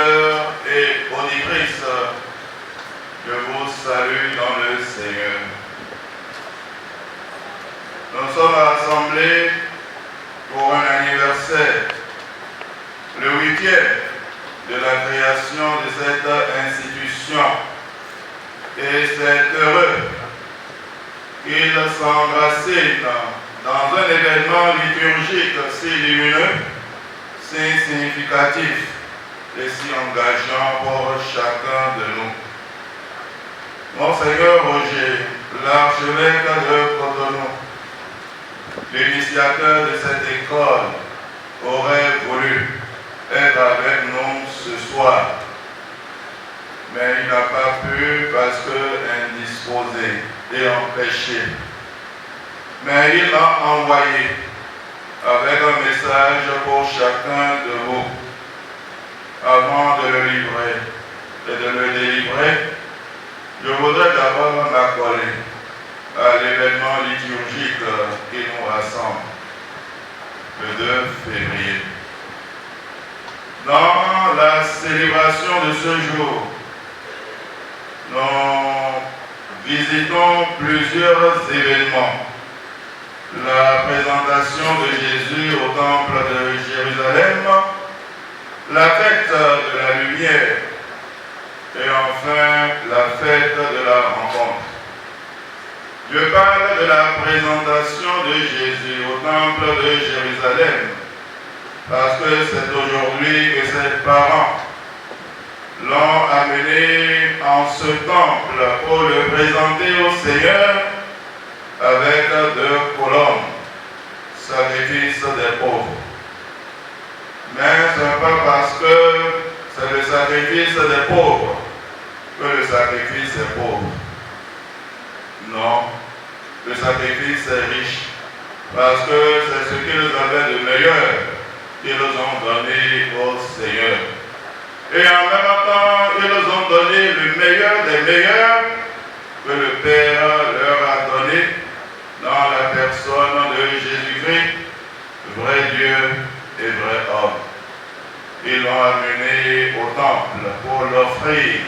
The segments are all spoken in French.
auditeurs et auditrices, je vous salue dans le Seigneur. Nous sommes rassemblés pour un anniversaire, le 8e de la création de cette institution. Et c'est heureux qu'il s'enracine dans un événement liturgique si lumineux, si significatif et si engageant pour chacun de nous. Monseigneur Roger, l'archevêque de Cotonou, l'initiateur de cette école, aurait voulu être avec nous ce soir. Mais il n'a pas pu parce que indisposé et empêché. Mais il m'a envoyé avec un message pour chacun de vous. Avant de le livrer et de le délivrer, je voudrais d'abord m'accoler à l'événement liturgique qui nous rassemble, le 2 février. Dans la célébration de ce jour, nous visitons plusieurs événements. La présentation de Jésus au temple de Jérusalem, la fête de la lumière et enfin la fête de la rencontre. Je parle de la présentation de Jésus au temple de Jérusalem parce que c'est aujourd'hui que ses parents l'ont amené en ce temple pour le présenter au Seigneur avec 2 colonnes, sacrifice des pauvres. Mais ce n'est pas parce que c'est le sacrifice des pauvres que le sacrifice est pauvre. Non, le sacrifice est riche parce que c'est ce qu'ils avaient de meilleur qu'ils ont donné au Seigneur. Et en même temps, ils ont donné le meilleur des meilleurs que le Père leur a donné dans la personne de Jésus-Christ, vrai Dieu et vrai homme. Ils l'ont amené au temple pour l'offrir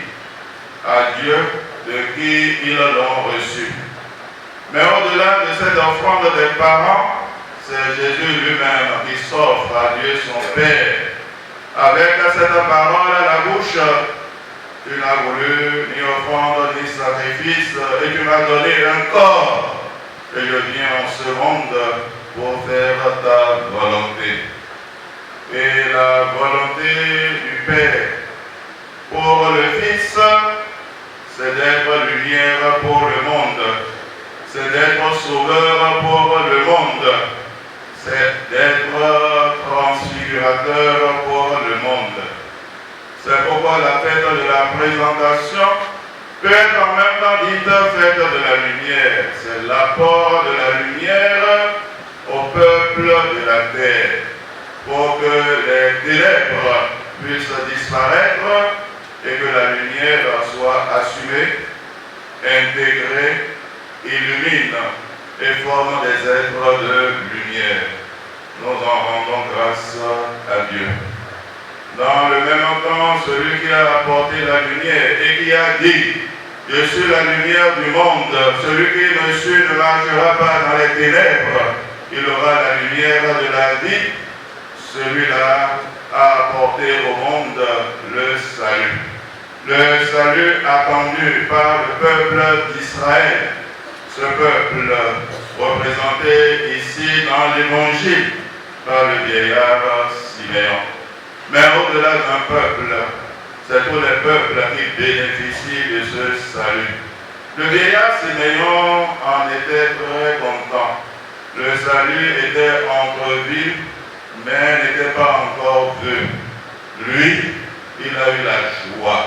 à Dieu de qui ils l'ont reçu. Mais au-delà de cette offrande des parents, c'est Jésus lui-même qui s'offre à Dieu son Père. Avec cette parole à la bouche, tu n'as voulu ni offrande ni sacrifice et tu m'as donné un corps. Et je viens en ce monde pour faire ta volonté. Et la volonté du Père pour le Fils, c'est d'être lumière pour le monde. C'est d'être sauveur pour le monde. C'est d'être transfigurateur pour le monde. C'est pourquoi la fête de la présentation peut être en même temps dite fête de la lumière. C'est l'apport de la lumière au peuple de la terre pour que les ténèbres puissent disparaître et que la lumière soit assumée, intégrée, illumine et forme des êtres de lumière. Nous en rendons grâce à Dieu. Dans le même temps, celui qui a apporté la lumière et qui a dit « Je suis la lumière du monde, celui qui me suit ne marchera pas dans les ténèbres, il aura la lumière de la vie », celui-là a apporté au monde le salut. Le salut attendu par le peuple d'Israël. Ce peuple représenté ici dans l'Évangile par le vieillard Siméon. Mais au-delà d'un peuple, c'est tous les peuples qui bénéficient de ce salut. Le vieillard Siméon en était très content. Le salut était entrevu, mais n'était pas encore vu. Lui, il a eu la joie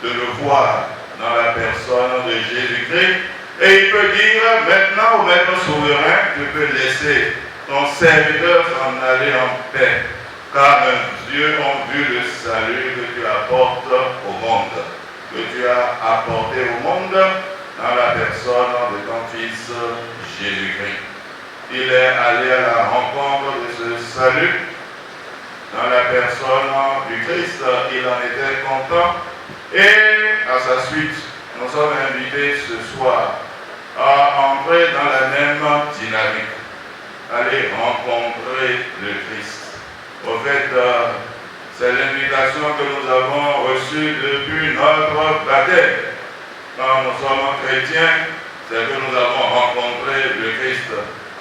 de le voir dans la personne de Jésus-Christ. Et il peut dire, maintenant, au maître souverain, tu peux laisser ton serviteur s'en aller en paix. Car mes yeux ont vu le salut que tu apportes au monde, que tu as apporté au monde dans la personne de ton Fils Jésus-Christ. Il est allé à la rencontre de ce salut dans la personne du Christ, il en était content. Et à sa suite, nous sommes invités ce soir à entrer dans la même dynamique. Aller rencontrer le Christ. Au fait, c'est l'invitation que nous avons reçue depuis notre baptême. Quand nous sommes chrétiens, c'est que nous avons rencontré le Christ.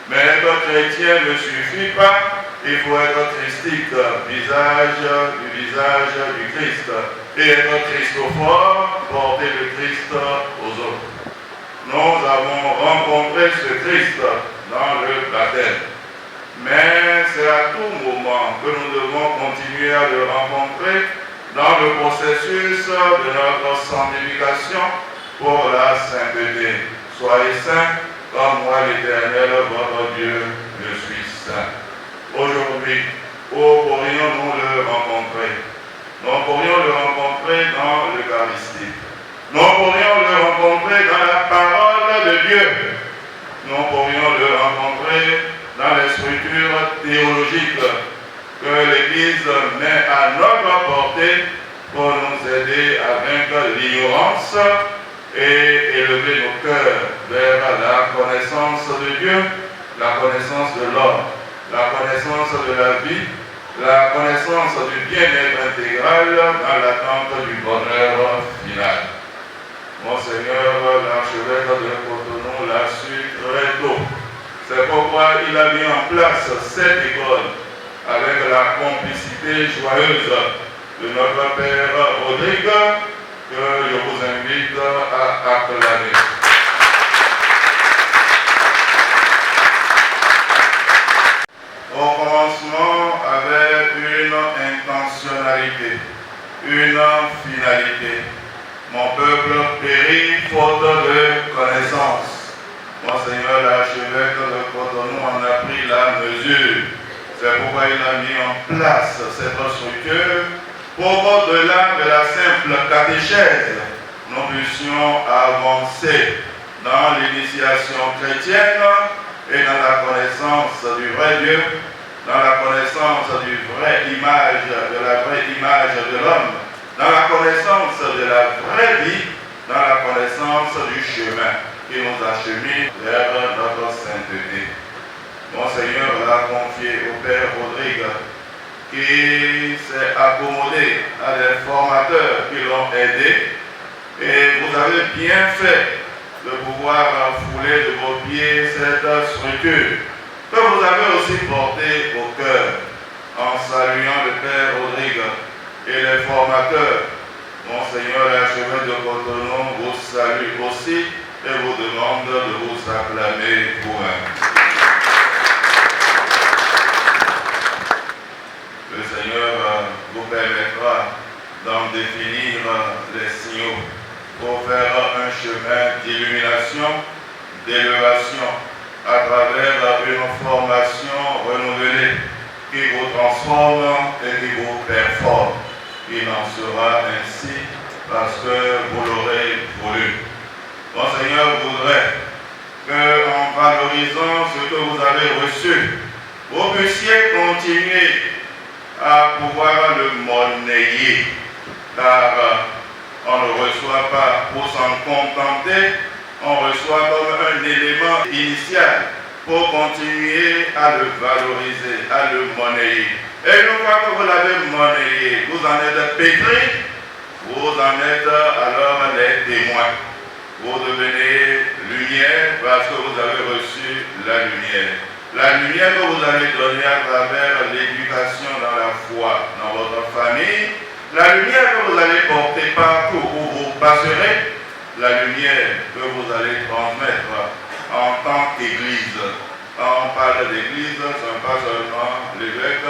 Mais être chrétien ne suffit pas. Il faut être christique, visage du Christ. Et être christophore, porter le Christ aux autres. Nous avons rencontré ce Christ dans le baptême. Mais c'est à tout moment que nous devons continuer à le rencontrer dans le processus de notre sanctification pour la sainteté. Soyez saints comme moi l'Éternel, votre Dieu, je suis saint. Aujourd'hui, où pourrions-nous le rencontrer? Nous pourrions le rencontrer dans l'Eucharistie. Nous pourrions le rencontrer dans la parole de Dieu. Nous pourrions le rencontrer dans les structures théologiques que l'Église met à notre portée pour nous aider à vaincre l'ignorance et élever nos cœurs vers la connaissance de Dieu, la connaissance de l'homme, la connaissance de la vie, la connaissance du bien-être intégral dans l'attente du bonheur final. Monseigneur l'archevêque de Cotonou l'a su très tôt. C'est pourquoi il a mis en place cette école avec la complicité joyeuse de notre Père Rodrigue, que je vous invite à acclamer. Au commencement, avec une intentionnalité, une finalité. Mon peuple périt faute de connaissance. Monseigneur l'archevêque de Cotonou en a pris la mesure. C'est pourquoi il a mis en place cette structure pour qu'au-delà de la simple catéchèse, nous puissions avancer dans l'initiation chrétienne et dans la connaissance du vrai Dieu, dans la connaissance du vrai image, de la vraie image de l'homme, dans la connaissance de la vraie vie, dans la connaissance du chemin qui nous achemine vers notre sainteté. Monseigneur l'a confié au Père Rodrigue, qui s'est accommodé à des formateurs qui l'ont aidé, et vous avez bien fait de pouvoir fouler de vos pieds cette structure que vous avez aussi portée au cœur en saluant le Père Rodrigue et les formateurs. Monseigneur l'archevêque de Cotonou vous salue aussi et vous demande de vous acclamer vous-même. Le Seigneur vous permettra d'en définir les signaux pour faire un chemin d'illumination, d'élévation à travers une formation renouvelée qui vous transforme et qui vous performe. Il en sera ainsi parce que vous l'aurez voulu. Monseigneur voudrait qu'en valorisant ce que vous avez reçu, vous puissiez continuer à pouvoir le monnayer, car on ne reçoit pas pour s'en contenter, on reçoit comme un élément initial pour continuer à le valoriser, à le monnayer. Et une fois que vous l'avez monnayé, vous en êtes pétri, vous en êtes alors les témoins. Vous devenez lumière parce que vous avez reçu la lumière. La lumière que vous allez donner à travers l'éducation dans la foi, dans votre famille, la lumière que vous allez porter partout où vous passerez, la lumière que vous allez transmettre en tant qu'Église. Quand on parle d'Église, ce n'est pas seulement l'évêque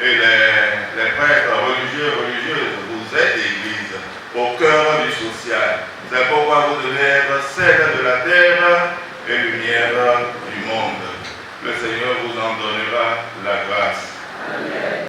et les prêtres religieux et religieuses. Vous êtes Église, au cœur du social. C'est pourquoi vous devez être sel de la terre et lumière du monde. Le Seigneur vous en donnera la grâce.